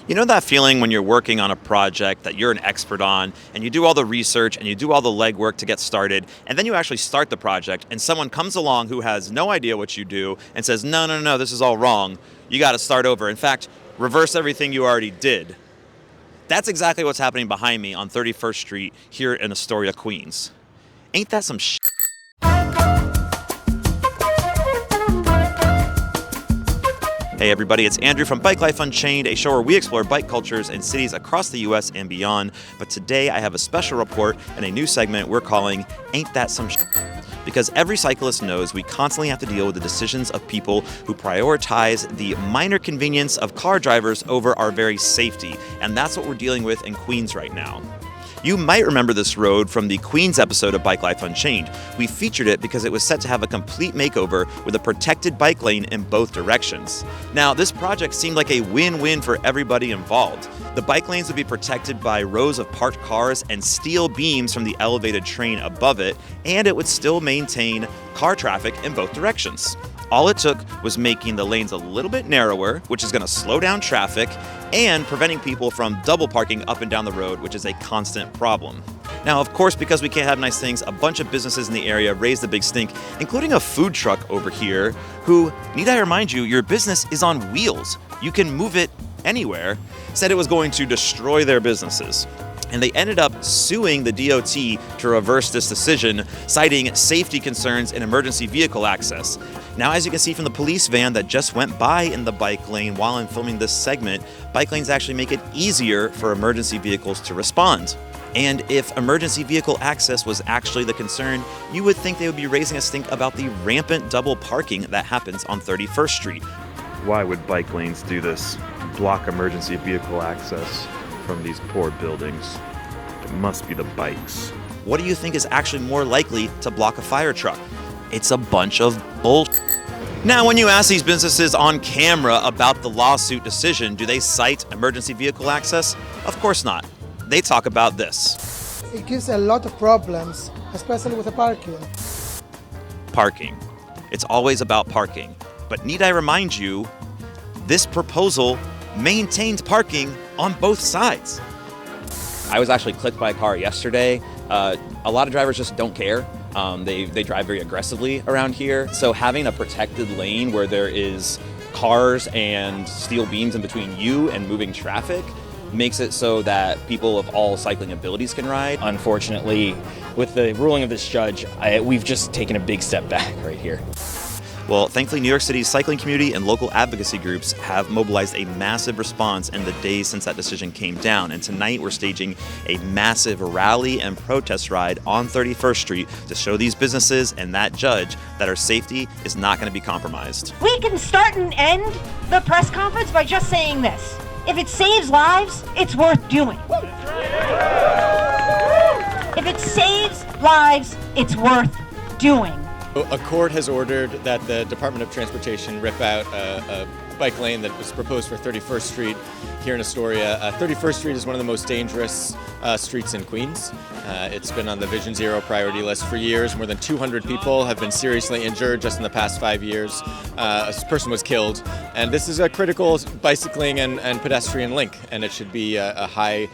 You know that feeling when you're working on a project that you're an expert on, and you do all the research and you do all the legwork to get started, and then you actually start the project, and someone comes along who has no idea what you do and says, no, no, no, this is all wrong. You got to start over. In fact, reverse everything you already did. That's exactly what's happening behind me on 31st Street here in Astoria, Queens. Ain't that some shit? Hey everybody, it's Andrew from Bike Life Unchained, a show where we explore bike cultures in cities across the US and beyond. But today I have a special report and a new segment we're calling Ain't That Some Shit? Because every cyclist knows we constantly have to deal with the decisions of people who prioritize the minor convenience of car drivers over our very safety. And that's what we're dealing with in Queens right now. You might remember this road from the Queens episode of Bike Life Unchained. We featured it because it was set to have a complete makeover with a protected bike lane in both directions. Now, this project seemed like a win-win for everybody involved. The bike lanes would be protected by rows of parked cars and steel beams from the elevated train above it, and it would still maintain car traffic in both directions. All it took was making the lanes a little bit narrower, which is going to slow down traffic, and preventing people from double parking up and down the road, which is a constant problem. Now, of course, because we can't have nice things, a bunch of businesses in the area raised a big stink, including a food truck over here, who, need I remind you, your business is on wheels. You can move it anywhere, said it was going to destroy their businesses. And they ended up suing the DOT to reverse this decision, citing safety concerns and emergency vehicle access. Now, as you can see from the police van that just went by in the bike lane while I'm filming this segment, bike lanes actually make it easier for emergency vehicles to respond. And if emergency vehicle access was actually the concern, you would think they would be raising a stink about the rampant double parking that happens on 31st Street. Why would bike lanes do this? Block emergency vehicle access from these poor buildings. It must be the bikes. What do you think is actually more likely to block a fire truck? It's a bunch of bullshit. Now, when you ask these businesses on camera about the lawsuit decision, do they cite emergency vehicle access? Of course not. They talk about this. It gives a lot of problems, especially with the parking. Parking. It's always about parking. But need I remind you, this proposal maintains parking on both sides. I was actually clipped by a car yesterday. A lot of drivers just don't care. They drive very aggressively around here. So having a protected lane where there is cars and steel beams in between you and moving traffic makes it so that people of all cycling abilities can ride. Unfortunately, with the ruling of this judge, we've just taken a big step back right here. Well, thankfully, New York City's cycling community and local advocacy groups have mobilized a massive response in the days since that decision came down. And tonight, we're staging a massive rally and protest ride on 31st Street to show these businesses and that judge that our safety is not going to be compromised. We can start and end the press conference by just saying this. If it saves lives, it's worth doing. If it saves lives, it's worth doing. A court has ordered that the Department of Transportation rip out a bike lane that was proposed for 31st Street here in Astoria. 31st Street is one of the most dangerous streets in Queens. It's been on the Vision Zero priority list for years. More than 200 people have been seriously injured just in the past 5 years. A person was killed. And this is a critical bicycling and pedestrian link, and it should be a high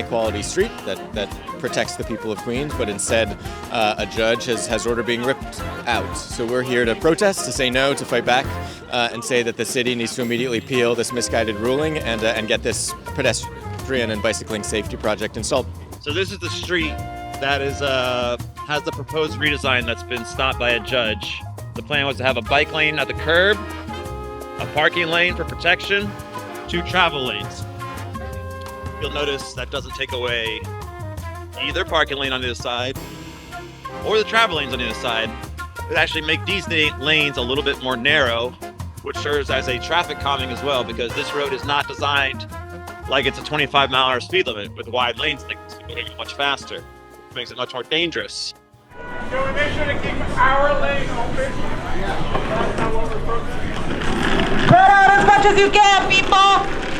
quality street that protects the people of Queens, but instead a judge has ordered being ripped out. So we're here to protest, to say no, to fight back, and say that the city needs to immediately appeal this misguided ruling and get this pedestrian and bicycling safety project installed. So this is the street that is has the proposed redesign that's been stopped by a judge. The plan was to have a bike lane at the curb, a parking lane for protection, 2 travel lanes. You'll notice that doesn't take away either parking lane on the other side or the travel lanes on the other side. It actually make these lanes a little bit more narrow, which serves as a traffic calming as well, because this road is not designed like it's a 25-mile-an-hour speed limit with wide lanes like this. People go much faster. It makes it much more dangerous. So we make sure to keep our lane open. That's not what we're focusing on. Spread out as much as you can, people!